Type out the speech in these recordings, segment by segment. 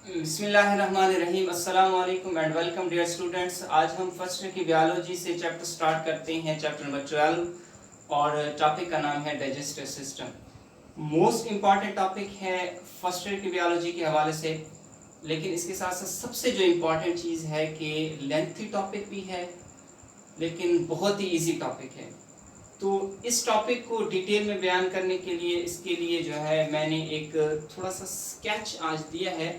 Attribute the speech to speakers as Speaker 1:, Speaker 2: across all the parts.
Speaker 1: बिस्मिल्लाहिर्रहमानिर्रहीम अस्सलाम वालेकुम एंड वेलकम डियर स्टूडेंट्स। आज हम फर्स्ट ईयर की बायोलॉजी से चैप्टर स्टार्ट करते हैं, चैप्टर नंबर 12, और टॉपिक का नाम है digestive system. Most important topic है फर्स्ट ईयर की बायोलॉजी के हवाले से, लेकिन इसके साथ साथ सबसे जो इम्पॉर्टेंट चीज़ है कि लेंथी टॉपिक भी है लेकिन बहुत ही ईजी टॉपिक है। तो इस टॉपिक को डिटेल में बयान करने के लिए इसके लिए जो है मैंने एक थोड़ा सा स्केच आज दिया है,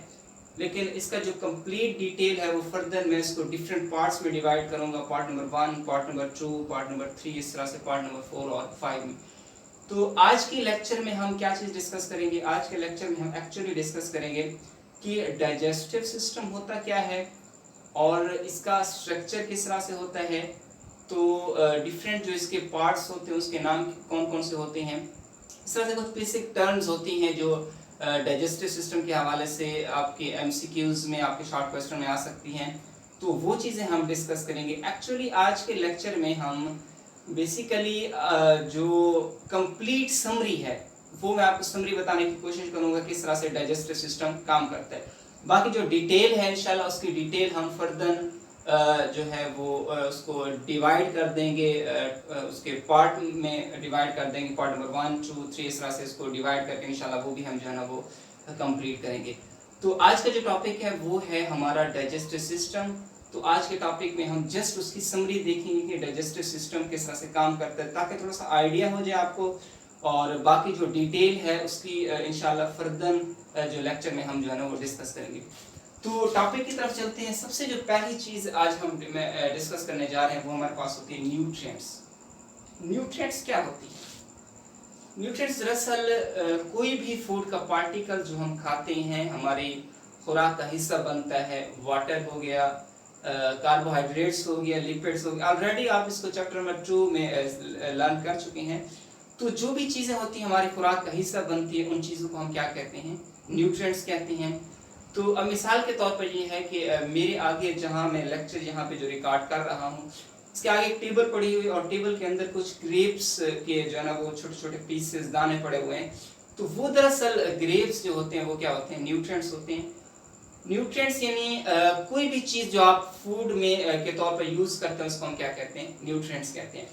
Speaker 1: लेकिन इसका जो कंप्लीट डिटेल है वो फर्दर मैं इसको डिफरेंट पार्ट्स में डिवाइड करूंगा। Part number 1, part number 2, part number 3, इस तरह से पार्ट नंबर 4 और 5 में। तो आज के लेक्चर में हम क्या चीज़ डिस्कस करेंगे? आज के लेक्चर में हम एक्चुअली डिस्कस करेंगे कि डाइजेस्टिव सिस्टम होता क्या है और इसका स्ट्रक्चर किस तरह से होता है। तो डिफरेंट जो इसके पार्ट्स होते हैं उसके नाम कौन कौन से होते हैं। इस तरह से कुछ बेसिक टर्म्स होती हैं जो डाइजेस्टिव सिस्टम के हवाले से आपके एमसीक्यूज में, आपके शॉर्ट क्वेश्चन में आ सकती हैं। तो वो चीज़ें हम डिस्कस करेंगे। एक्चुअली आज के लेक्चर में हम बेसिकली जो कंप्लीट समरी है वो मैं आपको समरी बताने की कोशिश करूंगा किस तरह से डाइजेस्टिव सिस्टम काम करता है। बाकी जो डिटेल है इंशाल्लाह उसकी डिटेल हम फर्दर जो है वो उसको डिवाइड कर देंगे, उसके पार्ट में डिवाइड कर देंगे। पार्ट नंबर 1, 2, 3 इस तरह से इसको डिवाइड करके इंशाल्लाह वो भी हम जो है ना वो कंप्लीट करेंगे। तो आज का जो टॉपिक है वो है हमारा डाइजेस्टिव सिस्टम। तो आज के टॉपिक में हम जस्ट उसकी समरी देखेंगे कि डाइजेस्टिव सिस्टम किस तरह से काम करता है, ताकि थोड़ा सा आइडिया हो जाए आपको। और बाकी जो डिटेल है उसकी इंशाल्लाह फर्दर जो लेक्चर में हम जो है ना वो डिस्कस करेंगे। तो टॉपिक की तरफ चलते हैं। सबसे जो पहली चीज़ आज हम डिस्कस करने जा रहे हैं वो हमारे पास होती है न्यूट्रिएंट्स। न्यूट्रिएंट्स क्या होती है? न्यूट्रिएंट्स दरअसल कोई भी फूड का पार्टिकल जो हम खाते हैं हमारी खुराक का हिस्सा बनता है। वाटर हो गया, कार्बोहाइड्रेट्स हो गया, लिपिड्स हो गया। ऑलरेडी आप इसको चैप्टर नंबर 2 में लर्न कर चुके हैं। तो जो भी चीज़ें होती हैं हमारी खुराक का हिस्सा बनती है उन चीज़ों को हम क्या कहते हैं? न्यूट्रिएंट्स कहते हैं। तो अब मिसाल के तौर पर ये है कि मेरे आगे जहाँ मैं लेक्चर यहाँ पे जो रिकॉर्ड कर रहा हूँ इसके आगे एक टेबल पड़ी हुई और टेबल के अंदर कुछ ग्रेप्स के जो है ना वो छोटे छोटे पीसेस, दाने पड़े हुए हैं। तो वो दरअसल ग्रेप्स जो होते हैं वो क्या होते हैं? न्यूट्रिएंट्स होते हैं। न्यूट्रिएंट्स यानी कोई भी चीज़ जो आप फूड में के तौर पर यूज़ करते हैं उसको हम क्या कहते हैं? न्यूट्रिएंट्स कहते हैं।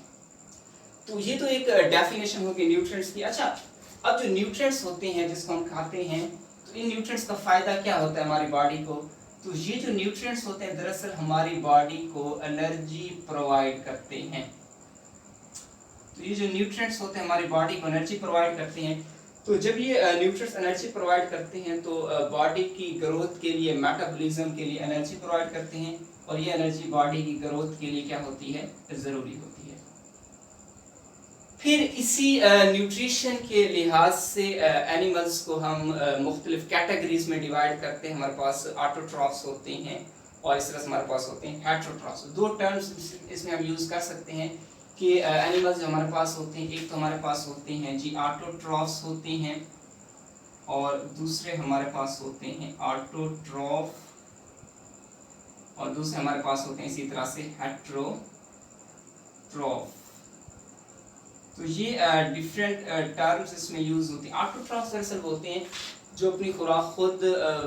Speaker 1: तो ये तो एक डेफिनेशन होगी न्यूट्रिएंट्स की। अच्छा, अब जो न्यूट्रिएंट्स होते हैं जिसको हम खाते हैं, तो इन न्यूट्रिएंट्स का फ़ायदा क्या होता है हमारी बॉडी को? तो ये जो न्यूट्रिएंट्स होते हैं दरअसल हमारी बॉडी को एनर्जी प्रोवाइड करते हैं। तो ये जो न्यूट्रिएंट्स होते हैं हमारी बॉडी को एनर्जी प्रोवाइड करते हैं। तो जब ये न्यूट्रिएंट्स एनर्जी प्रोवाइड करते हैं तो बॉडी की ग्रोथ के लिए, मेटाबॉलिज्म के लिए एनर्जी प्रोवाइड करते हैं, और ये एनर्जी बॉडी की ग्रोथ के लिए क्या होती है? ज़रूरी होती है। फिर इसी न्यूट्रिशन के लिहाज से एनिमल्स को हम मुख्तलिफ कैटेगरीज में डिवाइड करते हैं। हमारे पास ऑटोट्रॉफ्स होते हैं और इस तरह से हमारे पास होते हैं हेटेरोट्रॉफ्स। दो टर्म्स इसमें हम यूज़ कर सकते हैं कि एनिमल्स जो हमारे पास होते हैं, एक तो हमारे पास होते हैं जी ऑटोट्रॉफ्स होते हैं और दूसरे हमारे पास होते हैं ऑटोट्रॉफ, और दूसरे हमारे पास होते हैं इसी तरह से हेटेरोट्रॉफ। तो ये डिफरेंट टर्म्स इसमें यूज होती हैं। ऑटोट्रॉफ्स दरअसल होते हैं जो अपनी खुराक खुद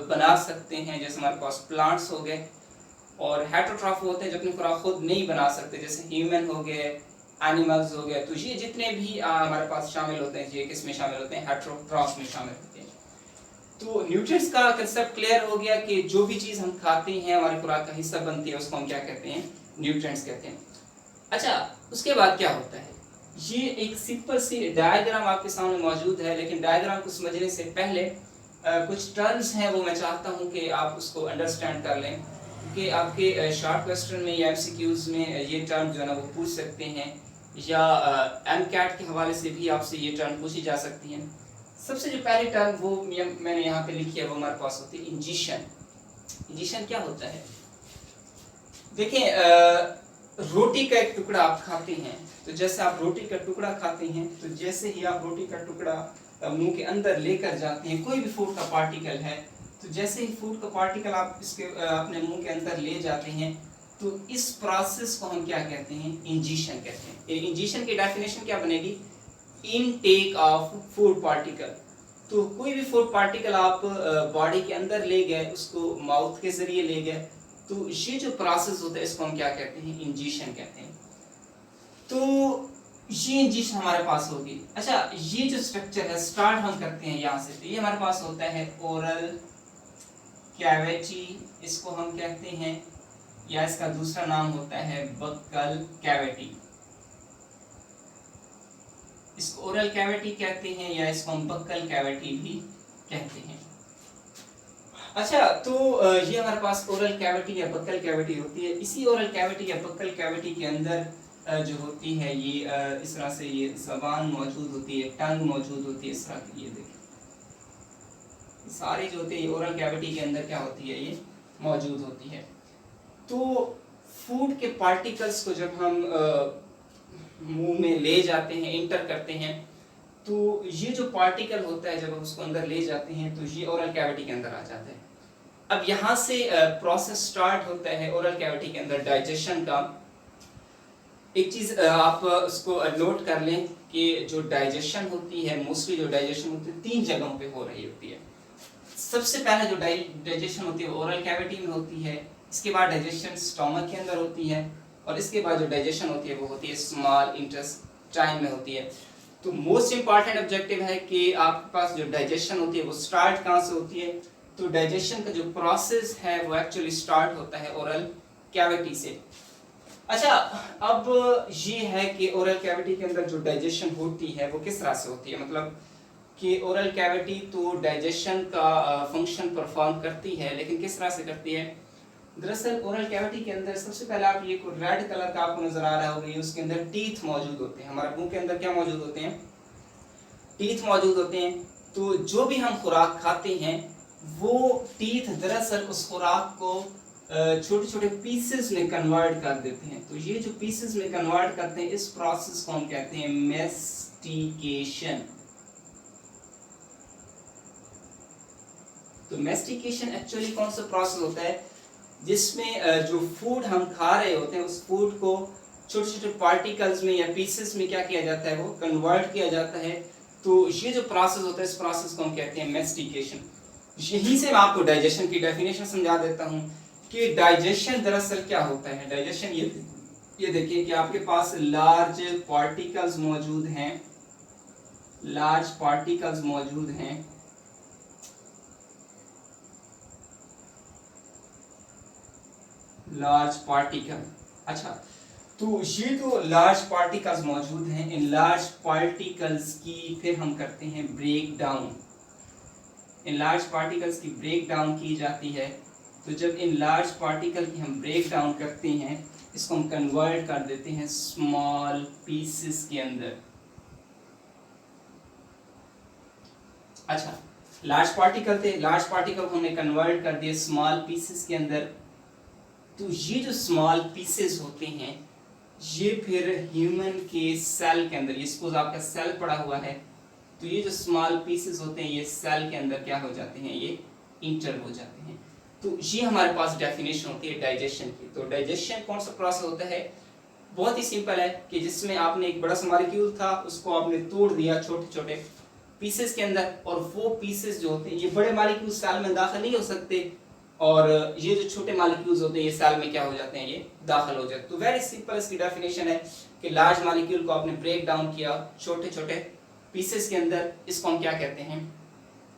Speaker 1: बना सकते हैं, जैसे हमारे पास प्लांट्स हो गए, और हेटेरोट्रॉफ होते हैं जो अपनी खुराक खुद नहीं बना सकते, जैसे ह्यूमन हो गए, एनिमल्स हो गए। तो ये जितने भी हमारे पास शामिल होते हैं ये किस में शामिल होते हैं? हेटेरोट्रॉफ में शामिल होते हैं। तो न्यूट्रिएंट्स का कंसेप्ट क्लियर हो गया कि जो भी चीज़ हम खाते हैं हमारी खुराक का हिस्सा बनती है उसको हम क्या कहते हैं? न्यूट्रिएंट्स कहते हैं। अच्छा, उसके बाद क्या होता है? ये एक सिंपल सी डायग्राम आपके सामने मौजूद है, लेकिन डायग्राम को समझने से पहले कुछ टर्म्स हैं वो मैं चाहता हूँ कि आप उसको अंडरस्टैंड कर लें, क्योंकि आपके शॉर्ट क्वेश्चन में या एमसीक्यूज में ये टर्म जो है ना वो पूछ सकते हैं, या एमकैट के हवाले से भी आपसे ये टर्म पूछी जा सकती हैं। सबसे जो पहली टर्म वो मैंने यहाँ पे लिखी है वो हमारे पास होती है इंजेशन। इंजेशन क्या होता है? देखें, रोटी का एक टुकड़ा आप खाते हैं, तो जैसे आप रोटी का टुकड़ा खाते हैं तो जैसे ही आप रोटी का टुकड़ा मुंह के अंदर लेकर जाते हैं, कोई भी फूड का पार्टिकल है, तो जैसे ही फूड का पार्टिकल आप इसके अपने मुंह के अंदर ले जाते हैं, तो इस प्रोसेस को हम क्या कहते हैं? इंजेशन कहते हैं। इंजेशन की डेफिनेशन क्या बनेगी? Intake of food particle. तो कोई भी फूड पार्टिकल आप बॉडी के अंदर ले गए, उसको माउथ के जरिए ले गए, तो ये जो प्रोसेस होता है इसको हम क्या कहते हैं, इंजेक्शन कहते हैं। तो ये इंजेक्शन हमारे पास होगी। अच्छा, ये जो स्ट्रक्चर है स्टार्ट हम करते हैं यहाँ से, तो ये हमारे पास होता है ओरल कैविटी, इसको हम कहते हैं, या इसका दूसरा नाम होता है बक्कल कैविटी। इसको ओरल कैविटी कहते हैं या इसको हम बक्कल कैविटी भी कहते हैं। अच्छा, तो ये हमारे पास ओरल कैविटी या बक्कल कैविटी होती है। इसी ओरल कैविटी या बक्कल कैविटी के अंदर जो होती है ये इस तरह से ये ज़बान मौजूद होती है, टंग मौजूद होती है, इस तरह की। ये देखिए सारी जो होती है ओरल कैविटी के अंदर क्या होती है, ये मौजूद होती है। तो फूड के पार्टिकल्स को जब हम मुंह में ले जाते हैं, इंटर करते हैं, तो ये जो पार्टिकल होता है जब हम उसको अंदर ले जाते हैं तो ये ओरल कैविटी के अंदर आ जाता है। अब यहाँ से प्रोसेस स्टार्ट होता है ओरल कैविटी के अंदर डाइजेशन का। एक चीज आप उसको नोट कर लें कि जो डाइजेशन होती है, मोस्टली जो डाइजेशन होती है 3 जगहों पे हो रही होती है। सबसे पहले जो डाइजेशन होती है ओरल कैविटी में होती है, इसके बाद डाइजेशन स्टोमक के अंदर होती है, और इसके बाद जो डाइजेशन होती है वो होती है स्मॉल इंटेस्टाइन में होती है। तो मोस्ट इंपॉर्टेंट ऑब्जेक्टिव है कि आपके पास जो डाइजेशन होती है वो स्टार्ट कहाँ से होती है, तो डाइजेशन का जो प्रोसेस है वो एक्चुअली स्टार्ट होता है ओरल कैविटी से। अच्छा, अब ये है कि ओरल कैविटी के अंदर जो डाइजेशन होती है वो किस तरह से होती है, मतलब कि ओरल कैविटी तो डाइजेशन का फंक्शन परफॉर्म करती है, लेकिन किस तरह से करती है। दरअसल ओरल कैविटी के अंदर सबसे पहले आप ये को रेड कलर का आपको नजर आ रहा होगा, उसके अंदर टीथ मौजूद होते हैं। हमारे मुंह के अंदर क्या मौजूद होते हैं, टीथ मौजूद होते हैं। तो जो भी हम खुराक खाते हैं वो टीथ दरअसल उस खुराक को छोटे छोटे पीसेस में कन्वर्ट कर देते हैं। तो ये जो पीसेस में कन्वर्ट करते हैं इस प्रोसेस को हम कहते हैं मैस्टिकेशन। तो मैस्टिकेशन एक्चुअली कौन सा प्रोसेस होता है जिसमें जो फूड हम खा रहे होते हैं उस फूड को छोटे छोटे पार्टिकल्स में या पीसेस में क्या किया जाता है, वो कन्वर्ट किया जाता है। तो ये जो प्रोसेस होता है इस प्रोसेस को हम कहते हैं मैस्टिकेशन। यहीं से मैं आपको डाइजेशन की डेफिनेशन समझा देता हूँ कि डाइजेशन दरअसल क्या होता है। डाइजेशन ये देखिए कि आपके पास लार्ज पार्टिकल्स मौजूद हैं, लार्ज पार्टिकल्स मौजूद हैं, लार्ज पार्टिकल। अच्छा, तो ये जो लार्ज पार्टिकल्स मौजूद हैं, इन लार्ज पार्टिकल्स की फिर हम करते हैं ब्रेक डाउन। इन लार्ज पार्टिकल्स की ब्रेक डाउन की जाती है। तो जब इन लार्ज पार्टिकल की हम ब्रेक डाउन करते हैं इसको हम कन्वर्ट कर देते हैं स्मॉल पीसेस के अंदर। अच्छा, लार्ज पार्टिकल थे, लार्ज पार्टिकल को हमने कन्वर्ट कर दिया स्मॉल पीसेस के अंदर। तो ये जो स्मॉल पीसेस होते हैं ये फिर ह्यूमन के सेल के अंदर, ये सपोज आपका सेल पड़ा हुआ है, तो ये जो स्मॉल पीसेस होते हैं ये सेल के अंदर क्या हो जाते हैं, ये इंटर हो जाते हैं। तो ये हमारे पास डेफिनेशन होती है डाइजेशन की। तो डाइजेशन कौन सा प्रोसेस होता है, बहुत ही सिंपल है कि जिसमें आपने एक बड़ा सा मॉलिक्यूल था उसको आपने तोड़ दिया छोटे छोटे पीसेस के अंदर, और वो पीसेस जो होते हैं ये बड़े मॉलिक्यूल सेल में दाखिल नहीं हो सकते, और ये जो छोटे मॉलिक्यूल्स होते हैं ये सेल में क्या हो जाते हैं, ये दाखिल हो जाते हैं। तो वेरी सिंपल इसकी डेफिनेशन है कि लार्ज मॉलिक्यूल को आपने ब्रेक डाउन किया छोटे छोटे पीसेस के अंदर, इसको हम क्या कहते हैं,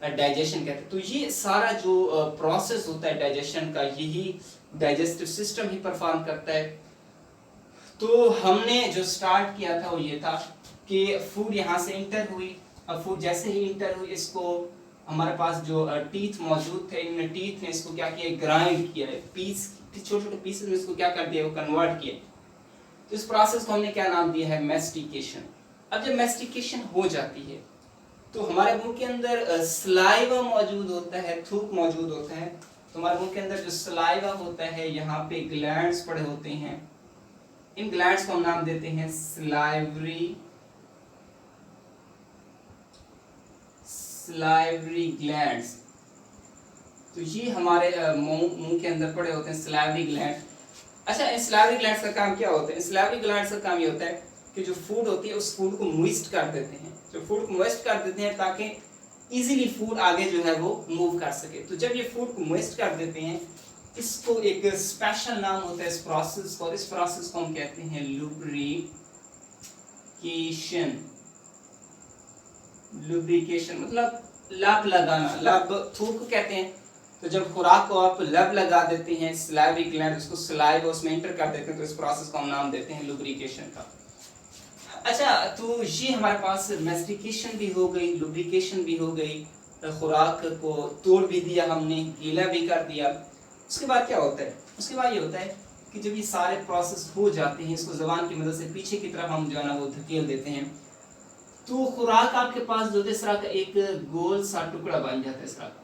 Speaker 1: डाइजेशन कहते हैं। तो ये सारा जो प्रोसेस होता है डाइजेशन का, यही डाइजेस्टिव सिस्टम ही परफॉर्म करता है। तो हमने जो स्टार्ट किया था वो ये था कि फूड यहाँ से इंटर हुई, अब फूड जैसे ही इंटर हुई इसको हमारे पास जो टीथ मौजूद थे, इनमें टीथ ने इसको क्या किया, ग्राइंड किया है, पीस छोटे छोटे पीसेस में इसको क्या कर दिया, वो कन्वर्ट किया। तो इस प्रोसेस को हमने क्या नाम दिया है, मैस्टिकेशन। अब जब मैस्टिकेशन हो जाती है तो हमारे मुंह के अंदर सलाइवा मौजूद होता है, थूक मौजूद होता है। तो हमारे मुंह के अंदर जो सलाइवा होता है यहाँ पे ग्लैंड्स पड़े होते हैं, इन ग्लैंड्स को हम नाम देते हैं सलाइवरी ग्लैंड्स। तो ये हमारे मुंह के अंदर पड़े होते हैं सलाइवरी ग्लैंड। अच्छा, इन सलाइवरी ग्लैंड्स का काम क्या होता है, इन सलाइवरी ग्लैंड्स का काम ये होता है कि जो फूड होती है उस फूड को मॉइस्ट कर देते हैं, जो फूड को मॉइस्ट कर देते हैं ताकि इजीली फूड आगे जो है वो मूव कर सके। तो जब ये फूड को मोइस्ट कर देते हैं, इसको एक स्पेशल नाम होता है इस प्रोसेस को, और इस प्रोसेस को हम कहते हैं लुब्रिकेशन। लुब्रिकेशन मतलब लब लगाना, लब थूक कहते हैं। तो जब खुराक को आप लब लगा देते हैं, सलाइवरी ग्लैंड उसको सलाइवा उसमें एंटर कर देते हैं, तो इस प्रोसेस को हम नाम देते हैं लुब्रिकेशन का। अच्छा, तो ये हमारे पास मैस्टिकेशन भी हो गई, लुब्रिकेशन भी हो गई, खुराक को तोड़ भी दिया हमने, गीला भी कर दिया। उसके बाद क्या होता है? उसके बाद ये होता है कि जब ये सारे प्रोसेस हो जाते हैं, इसको ज़बान की मदद से पीछे की तरफ हम जो है ना वो धकेल देते हैं, तो खुराक आपके पास जो इस तरह का एक गोल सा टुकड़ा बन जाता है इस तरह का।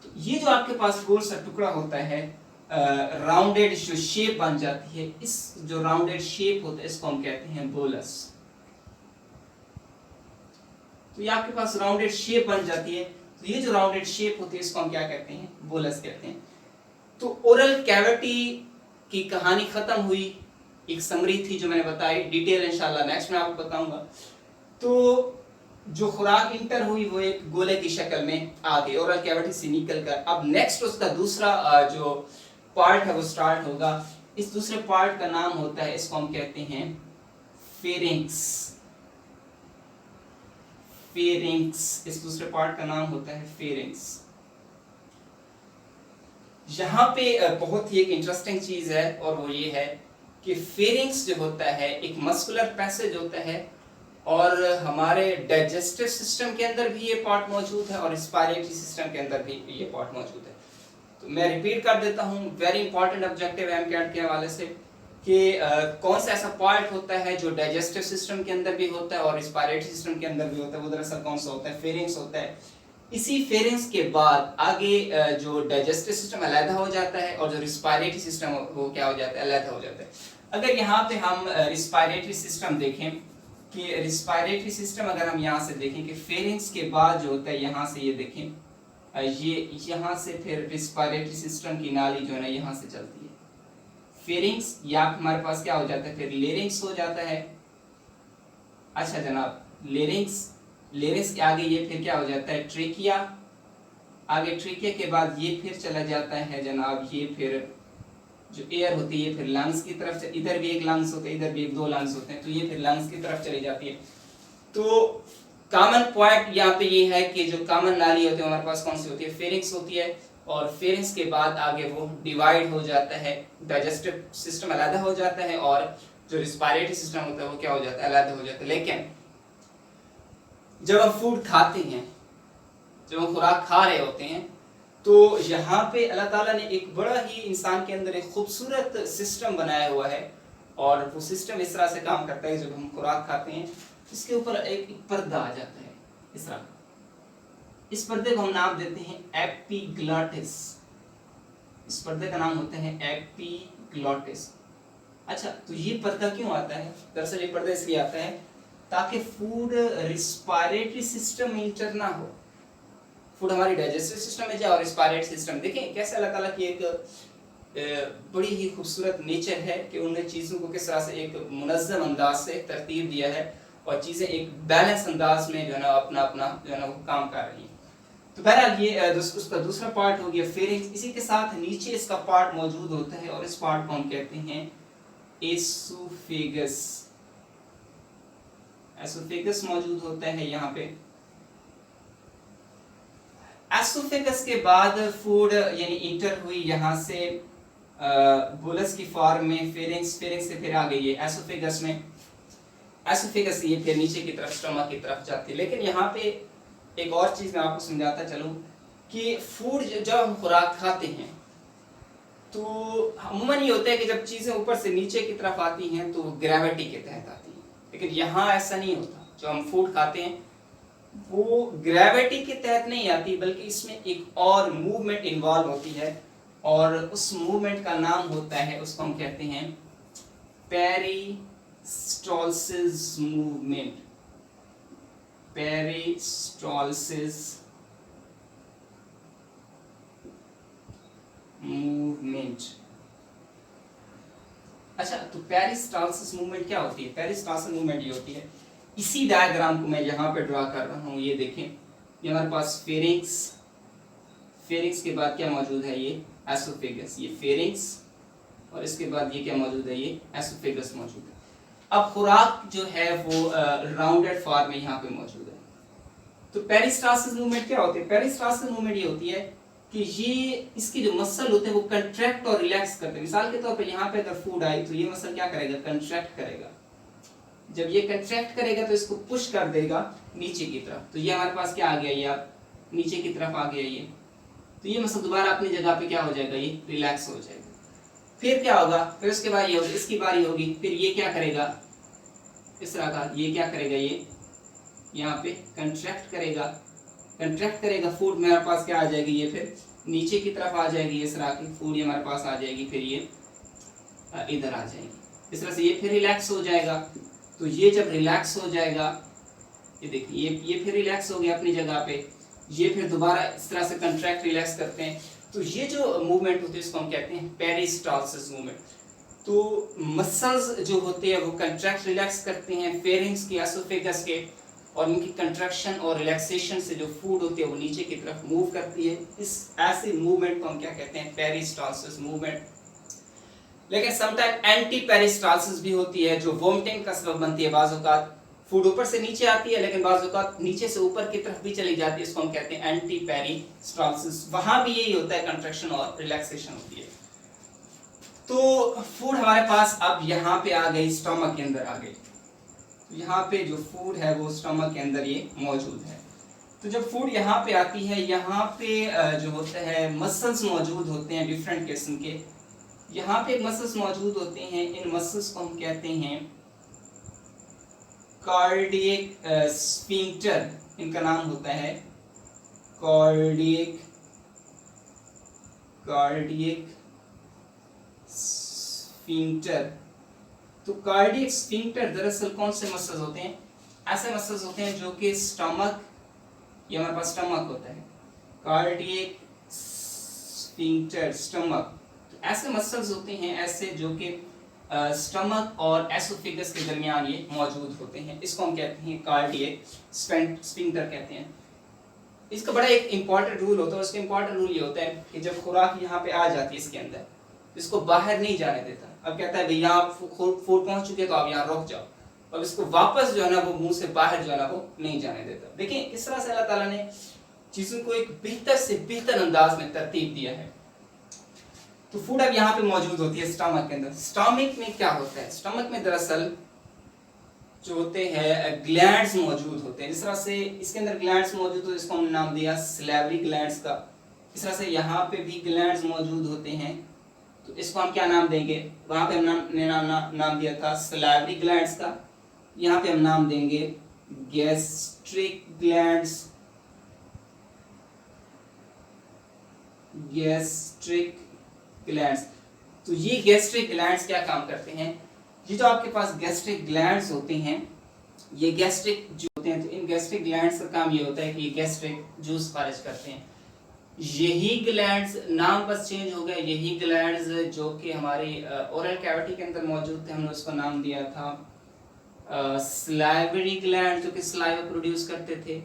Speaker 1: तो ये जो आपके पास गोल सा टुकड़ा होता है, राउंडेड जो शेप बन जाती है, इस जो राउंडेड शेप होता है इसको हम कहते हैं बोलस। तो ये आपके पास राउंडेड शेप बन जाती है, तो ये जो राउंडेड शेप होती है इसको हम क्या कहते हैं? बोलस कहते हैं। तो ओरल कैविटी की कहानी खत्म हुई, एक समरी थी जो मैंने बताई, डिटेल इंशाल्लाह नेक्स्ट में आपको बताऊंगा। तो जो खुराक इंटर हुई वो एक गोले की शक्ल में आ गई ओरल कैविटी से निकलकर। अब नेक्स्ट उसका दूसरा जो पार्ट है वो स्टार्ट होगा। इस दूसरे पार्ट का नाम होता है, इसको हम कहते हैं फेरिंक्स। फेरिंक्स, इस दूसरे पार्ट का नाम होता है फेरिंक्स। यहाँ पे बहुत ही एक इंटरेस्टिंग चीज है, और वो ये है कि फेरिंक्स जो होता है एक मस्कुलर पैसेज होता है, और हमारे डाइजेस्टिव सिस्टम के अंदर भी ये पार्ट मौजूद है और रेस्पिरेटरी सिस्टम के अंदर भी ये पार्ट मौजूद है। तो मैं रिपीट कर देता हूँ, वेरी इंपॉर्टेंट ऑब्जेक्टिव है एमसीक्यू के हवाले से कि कौन सा ऐसा पार्ट होता है जो डाइजेस्टिव सिस्टम के अंदर भी होता है और रेस्पिरेटरी सिस्टम के अंदर भी होता है, वो दरअसल कौन सा होता है? फेरिंक्स होता है। इसी फेरिंक्स के बाद आगे जो डाइजेस्टिव सिस्टम अलग हो जाता है और जो रेस्पिरेटरी सिस्टम वो क्या हो जाता है? अलग हो जाता है। अगर यहाँ पे हम रेस्पिरेटरी सिस्टम देखें कि रेस्पिरेटरी सिस्टम अगर हम यहाँ से देखें कि फेरिंक्स के बाद जो होता है, यहाँ से ये देखें, ये यहाँ से फिर रेस्पिरेटरी सिस्टम की नाली जो है ना यहाँ से चलती है। फेरिंक्स या हमारे पास क्या हो जाता है? फिर लेरिंक्स हो जाता है। अच्छा जनाब, लेरिंक्स के आगे ये फिर क्या हो जाता है? ट्रेकिया। आगे ट्रेकिया के बाद ये फिर चला जाता है जनाब, ये फिर जो एयर होती है ये फिर लंग्स की तरफ, इधर भी एक लंग्स होते हैं, इधर भी एक, दो लंग्स होते हैं, तो ये फिर लंग्स की तरफ चली जाती है। तो कॉमन पॉइंट यहाँ पे ये है कि जो कॉमन नाली होती है हमारे पास कौन सी होती है? फेरिंक्स होती है। और फेरिंक्स के बाद आगे वो डिवाइड हो जाता है, डाइजेस्टिव सिस्टम अलग हो जाता है और जो रेस्पिरेटरी सिस्टम होता है वो क्या हो जाता है? अलग हो जाता है। लेकिन जब हम फूड खाते हैं, जब हम खुराक खा रहे होते हैं, तो यहाँ पे अल्लाह ताला ने एक बड़ा ही इंसान के अंदर एक खूबसूरत सिस्टम बनाया हुआ है, और वो सिस्टम इस तरह से काम करता है, जब हम खुराक खाते हैं इसके ऊपर एक पर्दा आ जाता है इस तरह। इस पर्दे को हम नाम देते हैं एपिग्लॉटिस। इस पर्दे का नाम होता है एपिग्लॉटिस। अच्छा, तो ये पर्दा क्यों आता है? दरअसल ये पर्दा इसलिए आता है ताकि फूड रिस्पिरेटरी सिस्टम में इंटर ना हो, फूड हमारी डाइजेस्टिव सिस्टम में जाए और रेस्पिरेटरी सिस्टम। देखें कैसे अल्लाह ताला की एक बड़ी ही खूबसूरत नेचर है कि उन्होंने चीज़ों को किस तरह से एक मुनज़्ज़म अंदाज से तरतीब दिया है और चीज़ें एक बैलेंस अंदाज में जो है ना अपना अपना जो है ना वो काम कर रही हैं। तो बहरहाल ये उसका दूसरा पार्ट हो गया फेरिंक्स। इसी के साथ नीचे इसका पार्ट मौजूद होता है और इस पार्ट को हम कहते हैं एसोफेगस। एसोफेगस मौजूद होता है यहाँ पे। एसोफेगस के बाद फूड यानी इंटर हुई यहाँ से बुलस की फॉर्म में फेरिंक्स से फिर आ गई है एसोफेगस में। एसोफेगस ये फिर नीचे की तरफ स्टमक की तरफ जाती है। लेकिन यहाँ पे एक और चीज़ मैं आपको समझाता चलूँ कि फूड जब हम खुराक खाते हैं तो अमूमन ये होता है कि जब चीज़ें ऊपर से नीचे की तरफ आती हैं तो ग्रेविटी के तहत आती हैं, लेकिन यहाँ ऐसा नहीं होता। जो हम फूड खाते हैं वो ग्रेविटी के तहत नहीं आती, बल्कि इसमें एक और मूवमेंट इन्वॉल्व होती है और उस मूवमेंट का नाम होता है, उसको हम कहते हैं पेरिस्टालसिस मूवमेंट। Peristalsis movement. अच्छा, तो पेरिस्टालसिस मूवमेंट क्या होती है? पेरिस्टालसिस मूवमेंट ये होती है, इसी डायग्राम को मैं यहाँ पे ड्रा कर रहा हूँ, ये देखें, ये हमारे पास फेरिंग्स, फेरिंग्स के बाद क्या मौजूद है, ये एसोफेगस, ये फेरिंग्स, और इसके बाद ये क्या मौजूद है, ये एसोफेगस मौजूद है। अब खुराक जो है वो राउंडेड फॉर्म में यहाँ पे मौजूद है। तो पेरिस्टालसिस मूवमेंट क्या होती है? पेरिस्टालसिस मूवमेंट ये होती है कि ये इसकी जो मसल होते हैं वो कंट्रैक्ट और रिलैक्स करते हैं। मिसाल के तौर पे यहाँ पे अगर फूड आई तो ये मसल क्या करेगा, कंट्रैक्ट करेगा। जब ये कंट्रैक्ट करेगा तो इसको पुश कर देगा नीचे की तरफ, तो ये हमारे पास क्या आ गया, ये आप नीचे की तरफ आ गया ये, तो ये मसल दोबारा अपनी जगह पे क्या हो जाएगा, ये रिलैक्स हो जाएगा। फिर क्या होगा, फिर उसके बाद ये होगी, इसकी बारी होगी, फिर ये क्या करेगा, इस तरह का ये क्या करेगा, ये यहाँ पे कंट्रैक्ट करेगा, कंट्रैक्ट करेगा, फूड मेरे पास क्या आ जाएगी, ये फिर नीचे की तरफ आ जाएगी, इस तरह की फूड हमारे पास आ जाएगी, फिर ये इधर आ जाएगी, इस तरह से ये फिर रिलैक्स हो जाएगा। तो ये जब रिलैक्स हो जाएगा, ये देखिए ये फिर रिलैक्स हो गया अपनी जगह पे, ये फिर दोबारा इस तरह से कंट्रैक्ट रिलैक्स करते हैं। तो ये जो मूवमेंट होती है इसको हम कहते हैं पेरिस्टालसिस मूवमेंट। तो मसल्स जो होते हैं वो कंट्रैक्ट रिलैक्स करते हैं फेरिंग्स के, एसोफेगस के, और इनकी कंट्रैक्शन और रिलैक्सेशन से जो फूड होती है वो नीचे की तरफ मूव करती है। इस ऐसे मूवमेंट को हम क्या कहते हैं, पेरिस्टालसिस मूवमेंट। लेकिन समटाइम एंटी पेरिस्टालसिस भी होती है जो वोमिटिंग का सबब बनती है। बाज़ औक़ात फूड ऊपर से नीचे आती है, लेकिन बाज़ औक़ात नीचे से ऊपर की तरफ भी चली जाती है, इसको हम कहते हैं एंटी पेरिस्टालसिस। वहां भी यही होता है, कंट्रैक्शन और रिलैक्सेशन होती है। तो फूड हमारे पास अब यहाँ पे आ गई, स्टमक के अंदर आ गई। तो यहाँ पे जो फूड है वो स्टमक के अंदर ये मौजूद है। तो जब फूड यहाँ पे आती है, यहाँ पे जो होता है मसल्स मौजूद होते हैं डिफरेंट किस्म के। यहाँ पे मसल्स मौजूद होते हैं, इन मसल्स को हम कहते हैं कार्डियक स्फिंक्टर, इनका नाम होता है कार्डियक स्फिंक्टर। तो कार्डियक स्फिंक्टर दरअसल कौन से मसल्स होते हैं, ऐसे मसल्स होते हैं जो कि स्टमक, ये हमारे पास स्टमक होता है, कार्डियक स्फिंक्टर स्टमक। तो ऐसे मसल्स होते हैं ऐसे जो कि स्टमक और एसोफेगस के दरमियान ये मौजूद होते हैं, इसको हम कहते हैं कार्डियक स्फिंक्टर कहते हैं। इसका बड़ा एक इंपॉर्टेंट रूल होता है, उसका इंपॉर्टेंट रूल ये होता है कि जब खुराक यहाँ पे आ जाती है इसके अंदर, इसको बाहर नहीं जाने देता। अब कहता है भैया आप फूड पहुंच चुके तो आप यहाँ रुक जाओ, अब इसको वापस जो है ना वो मुंह से बाहर जो है ना वो नहीं जाने देता। देखिए किस तरह से अल्लाह ताला ने चीजों को एक बेहतर से बेहतर अंदाज में तरतीब दिया है। तो फूड अब यहाँ पे मौजूद होती है स्टमक के अंदर। स्टमक में क्या होता है, स्टमक में दरअसल जो होते हैं ग्लैंड्स मौजूद होते हैं। जिस तरह से इसके अंदर ग्लैंड्स मौजूद होते हैं, इसको हम नाम दिया सैलिवरी ग्लैंड्स का। इस तरह से यहाँ पे भी ग्लैंड्स मौजूद होते हैं, तो इसको हम क्या नाम देंगे, वहां पे हम नाम दिया था सैलिवरी ग्लैंड्स का, यहाँ पे हम नाम देंगे गैस्ट्रिक ग्लैंड्स, गैस्ट्रिक ग्लैंड्स। तो ये गैस्ट्रिक ग्लैंड्स क्या काम करते हैं, ये जो आपके पास गैस्ट्रिक ग्लैंड्स होते हैं, ये गैस्ट्रिक जो होते हैं, तो इन गैस्ट्रिक ग्लैंड्स का काम ये होता है कि ये गैस्ट्रिक जूस खारिज करते हैं। यही ग्लैंड्स, नाम बस चेंज हो गया, यही ग्लैंड्स जो कि हमारी ओरल कैविटी के अंदर मौजूद थे, हमने उसको नाम दिया था सलाइवरी ग्लैंड, जो कि सलाइवा प्रोड्यूस करते थे।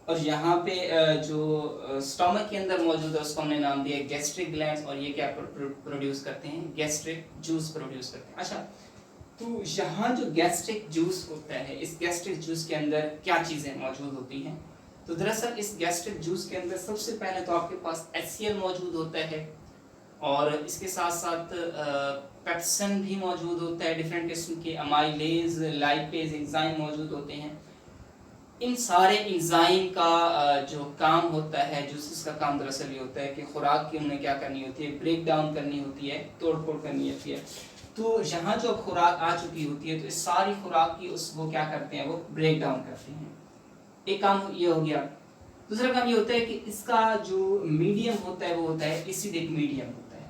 Speaker 1: और यहाँ पे जो स्टमक के अंदर मौजूद है उसको हमने नाम दिया गैस्ट्रिक ग्लैंड्स, और ये क्या प्रोड्यूस करते हैं, गैस्ट्रिक जूस प्रोड्यूस करते हैं। अच्छा, तो यहाँ जो गैस्ट्रिक जूस होता है, इस गैस्ट्रिक जूस के अंदर क्या चीज़ें मौजूद होती हैं, तो दरअसल इस गैस्ट्रिक जूस के अंदर सबसे पहले तो आपके पास HCl मौजूद होता है, और इसके साथ साथ पेप्सिन भी मौजूद होता है, डिफरेंट किस्म के अमाइलेज, लाइपेज एंजाइम मौजूद होते हैं। इन सारे एंजाइम का जो काम होता है, जूसेस का काम दरअसल ये होता है कि खुराक की उन्हें क्या करनी होती है, ब्रेक डाउन करनी होती है, तोड़ फोड़ करनी होती है। तो यहाँ जो खुराक आ चुकी होती है, तो इस सारी खुराक की वो क्या करते हैं, वो ब्रेक डाउन करते हैं। एक काम ये हो गया। दूसरा काम ये होता है कि इसका जो मीडियम होता है वो होता है एसिडिक मीडियम होता है।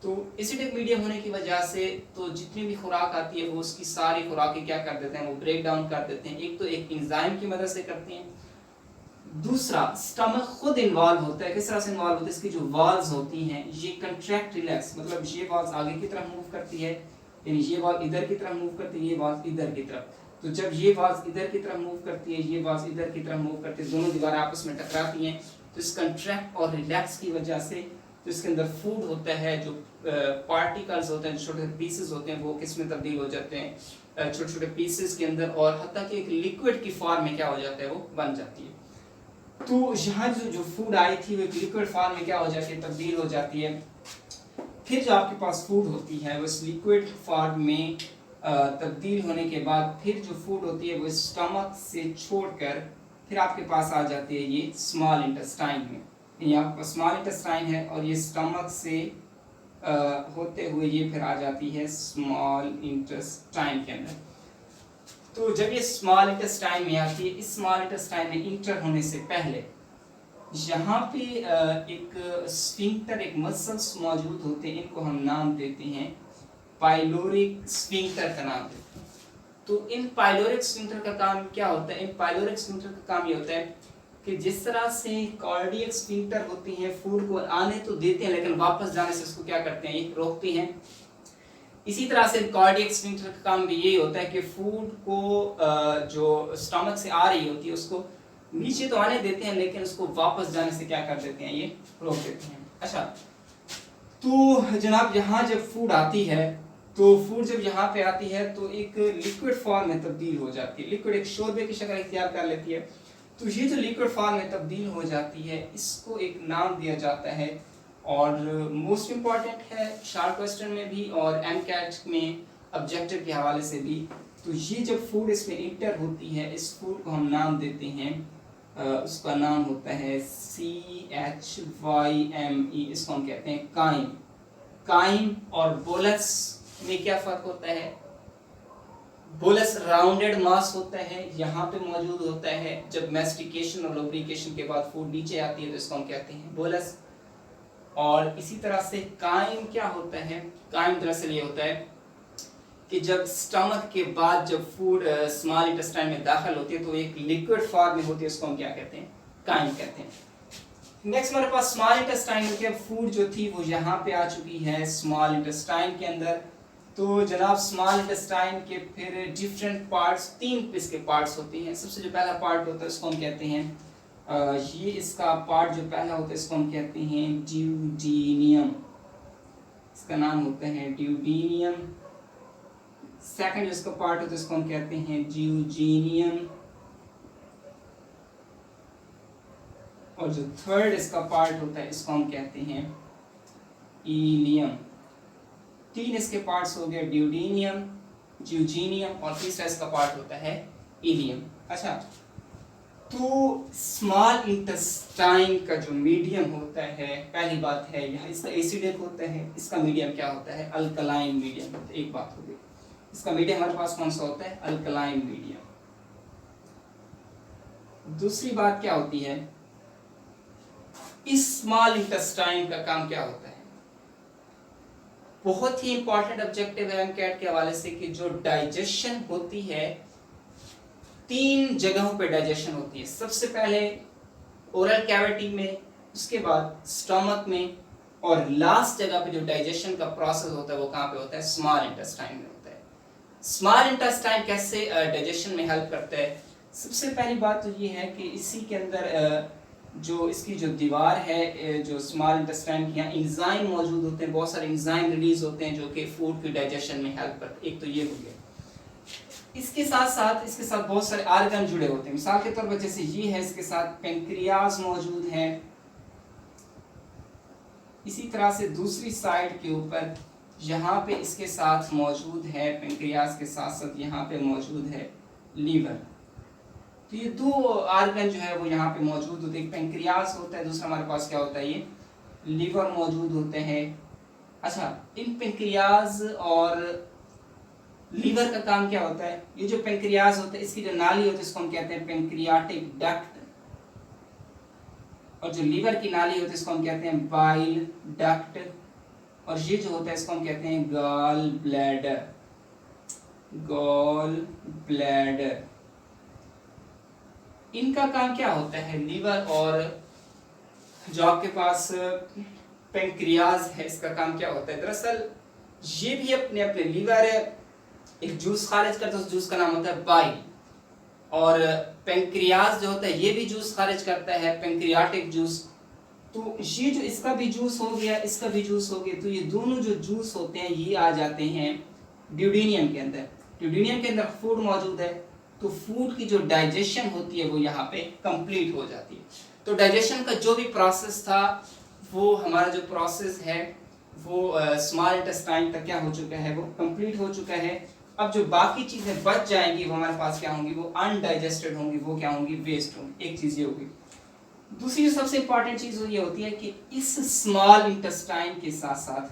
Speaker 1: तो एसिडिक मीडियम होने की वजह से तो जितनी भी खुराक आती है वो उसकी सारी खुराकें क्या कर देते हैं, वो ब्रेक डाउन कर देते हैं। एक तो एक एंजाइम की मदद से करते हैं, दूसरा स्टमक खुद इन्वॉल्व होता है। किस तरह से इन्वॉल्व होता है, इसकी जो वॉल्स होती हैं ये कंट्रैक्ट रिलैक्स, मतलब ये वॉल्स आगे की तरफ मूव करती है, यानी ये वॉल इधर की तरफ मूव करती है, ये वॉल इधर की तरफ। तो जब ये वाल्व इधर की तरफ मूव करती है, ये वाल्व इधर की तरफ मूव करती है, दोनों दीवारें आपस में टकराती हैं, तो इस कंट्रैक्ट और रिलैक्स की वजह से तो इसके अंदर फूड होता है, जो पार्टिकल्स होते हैं, छोटे छोटे पीसेस होते हैं, वो किस में तब्दील हो जाते हैं, छोटे छोटे पीसेस के अंदर, और हत्ता कि एक लिक्विड की फॉर्म में क्या हो जाता है, वो बन जाती है। तो यहाँ जो फूड आई थी वो एक लिक्विड फॉर्म में क्या हो जाती है, तब्दील हो जाती है। फिर जो आपके पास फूड होती है वो इस लिक्विड फॉर्म में तब्दील होने के बाद फिर जो फूड होती है वो स्टमक से छोड़कर फिर आपके पास आ जाती है ये स्मॉल इंटेस्टाइन में। यहाँ स्मॉल इंटेस्टाइन है और ये स्टमक से होते हुए ये फिर आ जाती है स्मॉल इंटेस्टाइन के अंदर। तो जब ये स्मॉल इंटेस्टाइन में आती है, इस स्मॉल इंटेस्टाइन में इंटर होने से पहले यहाँ पे एक स्फिंक्टर, एक मसल्स मौजूद होते हैं, इनको हम नाम देते हैं पाइलोरिक स्फिंक्टर का नाम देते हैं। तो इन पाइलोरिक स्फिंक्टर का काम क्या होता है? इन पाइलोरिक स्फिंक्टर का काम ये होता है कि जिस तरह से कार्डियक स्फिंक्टर होती हैं, फूड को आने तो देते हैं लेकिन वापस जाने से उसको क्या करते हैं, ये रोकती हैं। इसी तरह से कार्डियक स्फिंक्टर का काम भी यही होता है कि फूड को जो स्टमक से आ रही होती है उसको नीचे तो आने देते हैं लेकिन उसको वापस जाने से क्या कर देते हैं, ये रोक देते हैं। अच्छा, तो जनाब यहाँ जब फूड आती है, तो फूड जब यहाँ पे आती है तो एक लिक्विड फॉर्म में तब्दील हो जाती है, लिक्विड एक शोरबे की शक्ल इख्तियार कर लेती है। तो ये जो लिक्विड फॉर्म में तब्दील हो जाती है इसको एक नाम दिया जाता है, और मोस्ट इम्पॉर्टेंट है शार्ट क्वेश्चन में भी और एमकैट में ऑब्जेक्टिव के हवाले से भी। तो ये जब फूड इसमें इंटर होती है, इस फूड को हम नाम देते हैं, उसका नाम होता है CHYME, इसको हम कहते हैं काइम। काइम और बोलस में क्या फर्क होता है? बोलस राउंडेड मास होता है, यहाँ पे मौजूद होता है। जब मैस्टिकेशन और लुब्रिकेशन के बाद फूड नीचे आती है तो इसको हम कहते हैं बोलस। और इसी तरह से काइम क्या होता है? काइम दरअसल ये होता है कि जब स्टमक के बाद जब फूड स्मॉल इंटेस्टाइन में दाखिल होती है तो एक लिक्विड फॉर्म में होती है, उसको हम क्या कहते हैं, काइम कहते हैं। नेक्स्ट हमारे पास स्मॉल इंटेस्टाइन में फूड जो थी वो यहाँ पे आ चुकी है स्मॉल इंटेस्टाइन के अंदर। तो जनाब स्मॉल इंटेस्टाइन के फिर डिफरेंट पार्ट्स, 3 इसके पार्ट्स होते हैं। सबसे जो पहला पार्ट होता है उसको हम कहते हैं ये इसका पार्ट जो पहला होता है इसको हम कहते हैं ड्यूडेनियम, इसका नाम होता है ड्यूडेनियम। सेकंड इसका पार्ट होता है इसको हम कहते हैं ड्यूजेनियम, और जो थर्ड इसका पार्ट होता है इसको हम कहते हैं इलियम। 3 इसके पार्ट्स हो गए, ड्यूडेनियम, ड्यूजेनियम और तीसरा इसका पार्ट होता है इलियम। अच्छा, तो स्मॉल इंटेस्टाइन का जो मीडियम होता है, पहली बात है यहाँ इसका एसिडिक होता है, इसका मीडियम क्या होता है, अल्कलाइन मीडियम होता है। एक बात हो गई, इसका मीडियम हमारे पास कौन सा होता है, अल्कलाइन मीडियम। दूसरी बात क्या होती है, इस स्मॉल इंटेस्टाइन का काम क्या होता है? बहुत ही इंपॉर्टेंट ऑब्जेक्टिव है एमकैट के हवाले से कि जो डाइजेशन होती है 3 जगहों पे डाइजेशन होती है। सबसे पहले ओरल कैविटी में, उसके बाद स्टमक में, और लास्ट जगह पे जो डाइजेशन का प्रोसेस होता है वो कहाँ पे होता है, स्मॉल इंटेस्टाइन में होता है। स्मॉल इंटेस्टाइन कैसे डाइजेशन में हेल्प करता है? सबसे पहली बात तो ये है कि इसी के अंदर जो इसकी जो दीवार है, जो स्मॉल इंटेस्टाइन की, यहाँ एंजाइम मौजूद होते हैं, बहुत सारे एंजाइम रिलीज होते हैं जो कि फूड की डाइजेशन में हेल्प करते हैं। एक तो ये हो गया, इसके साथ बहुत सारे आर्गन जुड़े होते हैं। मिसाल के तौर पर जैसे ये है, इसके साथ पेंक्रियाज मौजूद है। इसी तरह से दूसरी साइड के ऊपर यहाँ पे इसके साथ मौजूद है, पेंक्रियाज के साथ साथ यहाँ पे मौजूद है लीवर। तो ये 2 आर्गन जो है वो यहाँ पे मौजूद होते हैं, पेंक्रियाज होता है, दूसरा हमारे पास क्या होता है, ये लीवर मौजूद होते हैं। अच्छा, इन पेंक्रियाज और लीवर का काम क्या होता है? ये जो पेंक्रियाज होता है इसकी जो नाली होती है इसको हम कहते हैं पेंक्रियाटिक डक्ट, और जो लीवर की नाली होती है इसको हम कहते हैं बाइल डक्ट, और ये जो होता है इसको हम कहते हैं गॉल ब्लैडर। गॉल ब्लैडर, इनका काम क्या होता है? लीवर और जो आपके पास पेंक्रियाज है इसका काम क्या होता है? दरअसल ये भी अपने अपने लीवर एक जूस खारिज करता है, उस जूस का नाम होता है बाइल। और पेंक्रियाज जो होता है ये भी जूस खारिज करता है, पेंक्रियाटिक जूस। तो ये जो इसका भी जूस हो गया, इसका भी जूस हो गया, तो ये दोनों जो जूस होते हैं ये आ जाते हैं ड्यूडेनियम के अंदर। ड्यूडेनियम के अंदर फूड मौजूद है, तो फूड की जो डाइजेशन होती है वो यहाँ पे कंप्लीट हो जाती है। तो डाइजेशन का जो भी प्रोसेस था वो हमारा जो प्रोसेस है वो स्मॉल इंटेस्टाइन तक क्या हो चुका है, वो कंप्लीट हो चुका है। अब जो बाकी चीजें बच जाएंगी वो हमारे पास क्या होंगी, वो अनडाइजेस्टेड होंगी, वो क्या होंगी, वेस्ट होंगी। एक चीज ये होगी। दूसरी जो सबसे इंपॉर्टेंट चीज ये होती है कि इस स्मॉल इंटेस्टाइन के साथ साथ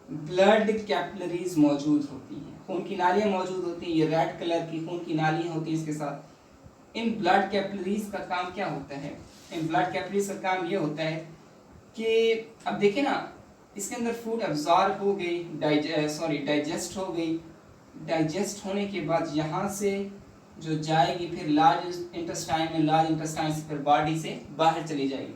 Speaker 1: ब्लड कैपिलरीज मौजूद होती हैं, खून की नालियां मौजूद होती हैं। ये रेड कलर की खून की नालियां होती हैं इसके साथ। इन ब्लड कैपिलरीज का काम क्या होता है, इन ब्लड कैपिलरीज का काम ये होता है कि अब देखिए ना, इसके अंदर फूड एब्जॉर्ब हो गई, डाइजेस्ट हो गई। डाइजेस्ट होने के बाद यहाँ से जो जाएगी फिर लार्ज इंटेस्टाइन में, लार्ज इंटेस्टाइन से फिर बॉडी से बाहर चली जाएगी।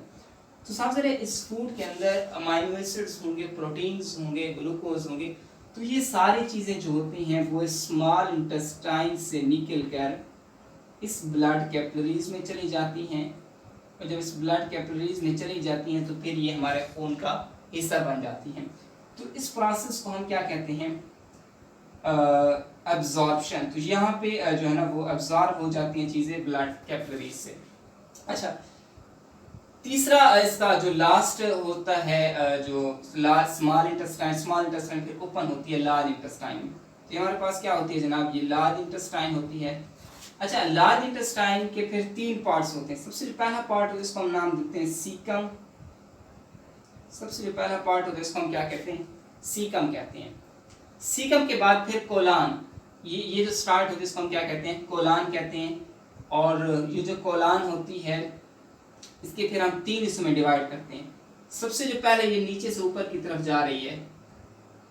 Speaker 1: तो साफ ज़रा इस फूड के अंदर अमाइनो एसिड्स होंगे, प्रोटीन्स होंगे, ग्लूकोज होंगे। तो ये सारी चीज़ें जो होती हैं वो स्मॉल इंटेस्टाइन से निकल कर इस ब्लड कैपिलरीज में चली जाती हैं। और जब इस ब्लड कैपिलरीज में चली जाती हैं तो फिर ये हमारे खून का हिस्सा बन जाती हैं। तो इस प्रोसेस को हम क्या कहते हैं, एब्जॉर्प्शन। तो यहाँ पे जो है ना वो एब्जॉर्ब हो जाती हैं चीज़ें ब्लड कैपिलरीज से। अच्छा, तीसरा इसका जो लास्ट होता है, जो स्मॉल इंटेस्टाइन फिर ओपन होती है लार्ज इंटेस्टाइन में। तो हमारे पास क्या होती है जनाब, ये लार्ज इंटेस्टाइन होती है। अच्छा, लार्ज इंटेस्टाइन के फिर 3 पार्ट्स होते हैं। सबसे पहला पार्ट होता है, इसको हम नाम देते हैं सीकम। सबसे पहला पार्ट होता है, इसको हम क्या कहते हैं, सीकम कहते हैं। सीकम के बाद फिर कोलान, ये जो स्टार्ट होती है इसको हम क्या कहते हैं, कोलान कहते हैं। और ये जो कोलान होती है इसके फिर हम 3 हिस्सों में डिवाइड करते हैं। सबसे जो पहले ये नीचे से ऊपर की तरफ जा रही है,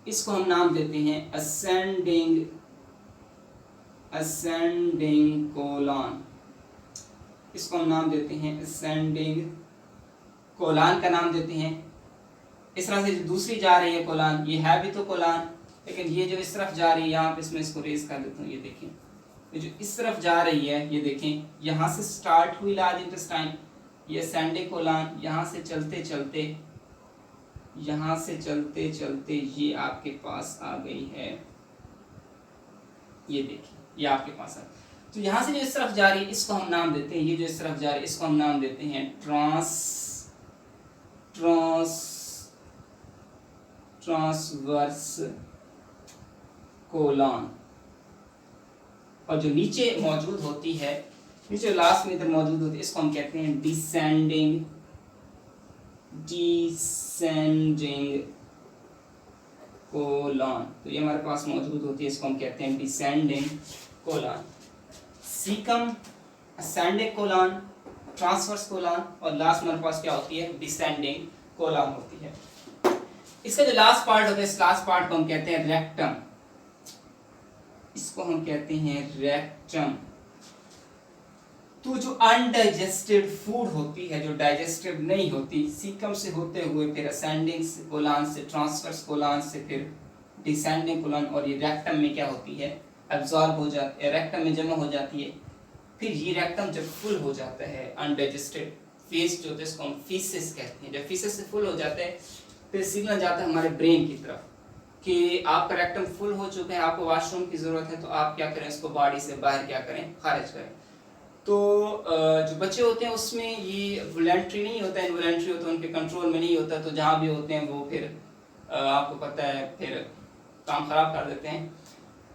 Speaker 1: इसको हम नाम देते हैं असेंडिंग कोलान। इसको हम नाम देते हैं असेंडिंग कोलान का नाम देते हैं। इस तरह से जो दूसरी जा रही है कोलान, ये है भी तो कोलान, लेकिन ये जो इस तरफ जा रही है, यहाँ पे इसमें इसको रेस कर देता हूँ, ये देखें, ये जो इस तरफ जा रही है, ये देखें, यहाँ से स्टार्ट हुई लार्ज इंटेस्टाइन, ये असेंडिंग कोलान, यहाँ से चलते चलते ये आपके पास आ गई है, ये देखिए, ये आपके पास है। तो यहाँ से जो इस तरफ जा रही है इसको हम नाम देते हैं, ये जो इस तरफ जा रही है इसको हम नाम देते हैं ट्रांसवर्स कोलन। और जो नीचे मौजूद होती है, नीचे लास्ट में इधर मौजूद होती है, इसको हम कहते हैं डिसेंडिंग कोलन। तो ये हमारे पास मौजूद होती है, इसको हम कहते हैं descending colon. Caecum, ascending colon, transverse colon, और लास्ट हमारे पास क्या होती है, डिसेंडिंग कोलन होती है। इसका जो लास्ट पार्ट होता है, इस लास्ट पार्ट को हम कहते हैं रेक्टम। इसको हम कहते हैं रेक्टम। तो जो अनडाइजेस्टेड फूड होती है, जो डाइजेस्टेड नहीं होती, सीकम से होते हुए फिर असेंडिंग कोलन से, ट्रांसवर्स कोलन से फिर डिसेंडिंग कोलन, और ये रेक्टम में क्या होती है, एब्जॉर्ब हो जाती है, रेक्टम में जमा हो जाती है। फिर ये रेक्टम जब फुल हो जाता है, अनडाइजेस्टेड फेस जो होता है इसको हम फीसिस कहते हैं। जब फीसिस से फुल हो जाता है फिर सिग्नल जाता है हमारे ब्रेन की तरफ कि आपका रेक्टम फुल हो चुका है, आपको वॉशरूम की ज़रूरत है, तो आप क्या करें, इसको बॉडी से बाहर क्या करें, खारिज करें। तो जो बच्चे होते हैं उसमें ये वॉलंटरी नहीं होता है, इनवॉलंटरी होता है, उनके कंट्रोल में नहीं होता, तो जहाँ भी होते हैं वो फिर आपको पता है फिर काम ख़राब कर देते हैं।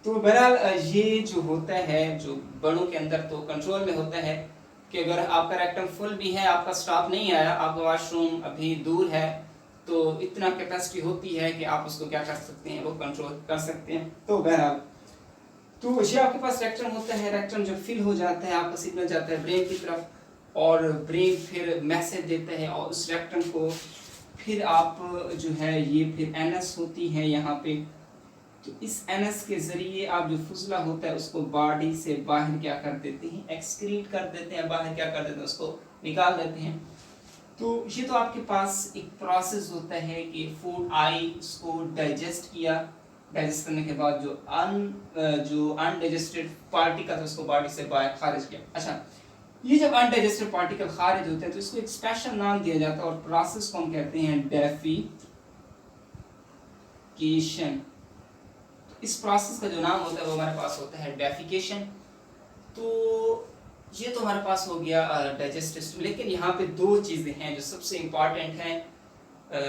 Speaker 1: तो बहरहाल ये जो होता है, जो बड़ों के अंदर तो कंट्रोल में होता है कि अगर आपका रेक्टम फुल भी है, आपका स्टॉप नहीं आया, आपका वॉशरूम अभी दूर है, तो इतना कैपेसिटी होती है कि आप उसको क्या कर सकते हैं, वो कंट्रोल कर सकते हैं। तो बहरहाल तो ये आपके पास रेक्टम होता है। रेक्टम जब फिल हो जाता है, आपका सिग्नल जाता है ब्रेन की तरफ, और ब्रेन फिर मैसेज देता है, और उस रेक्टम को फिर आप जो है ये फिर एनएस होती है यहाँ पे। तो इस एनएस के ज़रिए आप जो फुजला होता है उसको बॉडी से बाहर क्या कर देते हैं, एक्सक्रीट कर देते हैं, बाहर क्या कर देते हैं, उसको निकाल देते हैं। तो ये तो आपके पास एक प्रोसेस होता है कि फूड आई, उसको डाइजेस्ट किया, डाइजेस्ट करने के बाद जो अनडाइजेस्टेड पार्टिकल उसको बॉडी से बाहर खारिज किया। अच्छा, ये जब अनडाइजेस्टेड पार्टिकल खारिज होते हैं तो इसको एक स्पेशल नाम दिया जाता है और प्रोसेस को हम कहते हैं डेफिकेशन। इस प्रोसेस का जो नाम होता है वो हमारे पास होता है डेफिकेशन। तो ये तो हमारे पास हो गया डाइजेस्टिव सिस्टम। लेकिन यहाँ पे दो चीज़ें हैं जो सबसे इम्पॉर्टेंट हैं,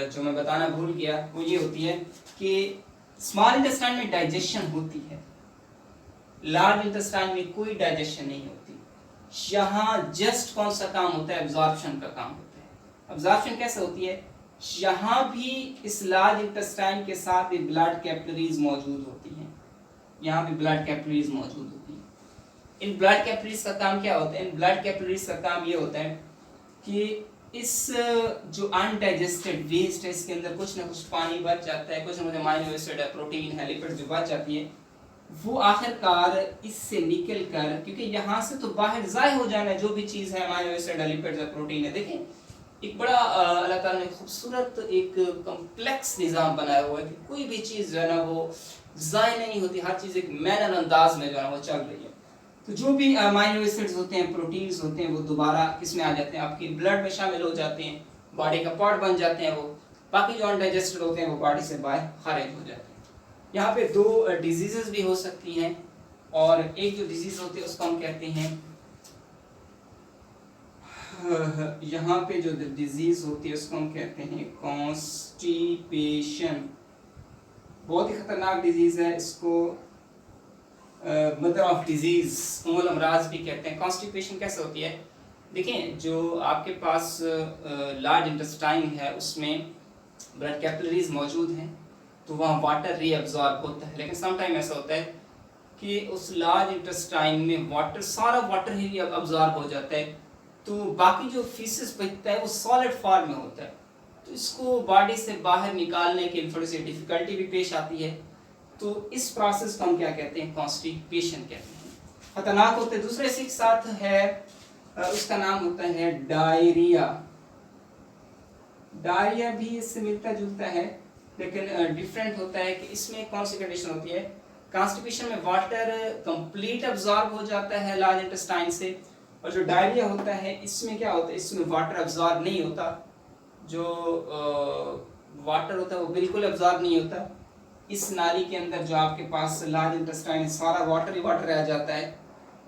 Speaker 1: जो मैं बताना भूल गया। वो ये होती है कि स्मॉल इंटेस्टाइन में डाइजेशन होती है, लार्ज इंटेस्टाइन में कोई डाइजेशन नहीं होती। यहाँ जस्ट कौन सा काम होता है, एब्जॉर्प्शन का काम होता है। एब्जॉर्प्शन कैसे होती है, यहाँ भी इस लार्ज इंटेस्टाइन के साथ ब्लड कैपिलरीज मौजूद होती हैं, यहाँ भी ब्लड कैपिलरीज मौजूद होती हैं। इन ब्लड कैपिलरीज का काम क्या होता है, इन ब्लड कैपिलरीज का काम ये होता है कि इस जो अनडाइजेस्टेड वेस्ट है इसके अंदर कुछ ना कुछ पानी बच जाता है, कुछ ना कुछ अमीनो एसिड है, प्रोटीन है, लिपिड जो बच जाती है, वो आखिरकार इससे निकल कर, क्योंकि यहाँ से तो बाहर ज़ाहिर हो जाना है जो भी चीज़ है, अमीनो एसिड है, लिपिड है, प्रोटीन है। देखिए एक बड़ा अल्लाह ताला ने खूबसूरत एक कम्प्लेक्स निज़ाम बनाया हुआ है कि कोई भी चीज़ जो है ना वो ज़ाय नहीं होती, हर चीज़ एक मैनर अंदाज में जो है ना वो चल रही है। तो जो भी अमीनो एसिड्स होते हैं, प्रोटीन्स होते हैं, वो दोबारा किसमें आ जाते हैं, आपकी ब्लड में शामिल हो जाते हैं, बॉडी का पार्ट बन जाते हैं वो। बाकी जो अनडाइजेस्टेड होते हैं वो बॉडी से बाहर खारिज हो जाते हैं। यहाँ पे दो डिजीज़ेस भी हो सकती हैं, और एक जो डिजीज़ होती है उसको हम कहते हैं, यहाँ पे जो डिजीज़ होती है उसको हम कहते हैं कॉन्स्टिपेशन। बहुत ही खतरनाक डिजीज़ है, इसको मदर ऑफ डिजीज़, उम्मुल अमराज भी कहते हैं। कॉन्स्टिपेशन कैसे होती है, देखें जो आपके पास लार्ज इंटेस्टाइन है उसमें ब्लड कैपिलरीज मौजूद हैं, तो वहाँ वाटर रीअब्जॉर्ब होता है। लेकिन सम टाइम ऐसा होता है कि उस लार्ज इंटेस्टाइन में वाटर, सारा वाटर ही अब्जॉर्ब हो जाता है, तो बाकी जो फीसेस बचता है वो सॉलिड फॉर्म में होता है, तो इसको बॉडी से बाहर निकालने की थोड़ी सी डिफिकल्टी भी पेश आती है। तो इस प्रोसेस को हम क्या कहते हैं, कॉन्स्टिपेशन कहते हैं। खतरनाक होते हैं। दूसरे इसी के साथ है, उसका नाम होता है डायरिया। डायरिया भी इससे मिलता जुलता है, लेकिन डिफरेंट होता है कि इसमें कौन सी कंडीशन होती है। कॉन्स्टिपेशन में वाटर कंप्लीट अब्जॉर्ब हो जाता है लार्ज इंटेस्टाइन से, और जो डायरिया होता है इसमें क्या होता है, इसमें वाटर अब्जॉर्ब नहीं होता, जो वाटर होता है वो बिल्कुल अब्जॉर्ब नहीं होता। इस नाली के अंदर जो आपके पास लार्ज इंटेस्टाइन है सारा वाटर ही वाटर रह जाता है,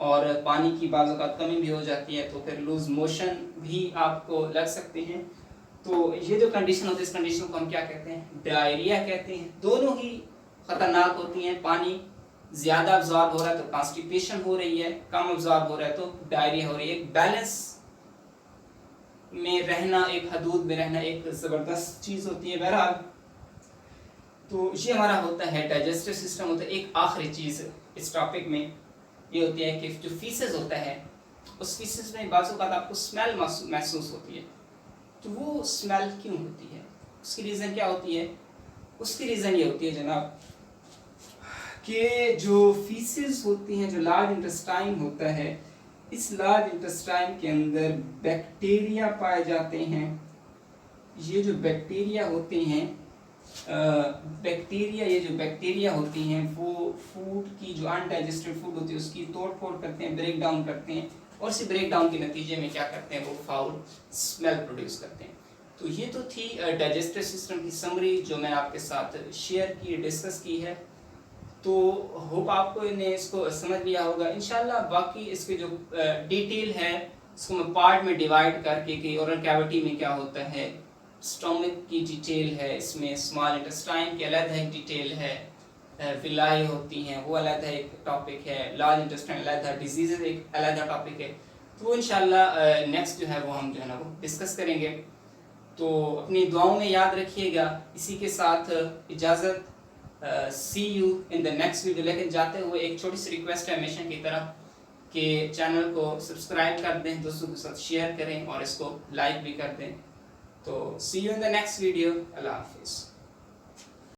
Speaker 1: और पानी की बाज़ औक़ात कमी भी हो जाती है, तो फिर लूज मोशन भी आपको लग सकते हैं। तो ये जो कंडीशन होती है इस कंडीशन को हम क्या कहते हैं, डायरिया कहते हैं। दोनों ही ख़तरनाक होती हैं। पानी ज़्यादा अब्जॉर्ब हो रहा है तो कॉन्स्टिपेशन हो रही है, कम अब्जॉर्ब हो रहा है तो डायरिया हो रही है। एक बैलेंस में रहना, एक हदूद में रहना एक ज़बरदस्त चीज़ होती है। बहरहाल तो ये हमारा होता है डाइजेस्टिव सिस्टम होता है। एक आखिरी चीज़ इस टॉपिक में ये होती है कि जो फीसेस होता है उस फीसेस में बाज़ औक़ात आपको स्मेल महसूस होती है। तो वो स्मेल क्यों होती है, उसकी रीज़न क्या होती है? उसकी रीज़न ये होती है जनाब कि जो फीसेस होती हैं, जो लार्ज इंटेस्टाइन होता है, इस लार्ज इंटेस्टाइन के अंदर बैक्टीरिया पाए जाते हैं। ये जो बैक्टीरिया होते हैं, ये जो बैक्टीरिया होती हैं वो फूड की, जो अनडाइजेस्टेड फूड होती है उसकी तोड़ फोड़ करते हैं, ब्रेक डाउन करते हैं, और इसी ब्रेक डाउन के नतीजे में क्या करते हैं, वो फाउल स्मेल प्रोड्यूस करते हैं। तो ये तो थी डाइजेस्टिव सिस्टम की समरी जो मैंने आपके साथ शेयर की, डिस्कस की है। तो होप आपको इन्हें इसको समझ लिया होगा इंशाल्लाह। बाकी इसके जो डिटेल है इसको मैं पार्ट में डिवाइड करके कि ओरल कैविटी में क्या होता है, स्टोमक की डिटेल है, इसमें स्मॉल इंटेस्टाइन की अलग एक डिटेल है, विलाई होती हैं वो अलग एक टॉपिक है, लार्ज इंटेस्टाइन अलग, डिजीज़ एक अलग टॉपिक है। तो वो इंशाल्लाह नेक्स्ट जो है वो हम जो है ना वो डिस्कस करेंगे। तो अपनी दुआओं में याद रखिएगा। इसी के साथ इजाज़त, see you in the next video. लेकिन जाते हुए एक छोटी सी रिक्वेस्ट है हमेशा की तरह कि चैनल को सब्सक्राइब कर दें, दोस्तों के साथ शेयर करें और इसको लाइक भी कर दें। तो see you in the next video. अल्लाह हाफिज़।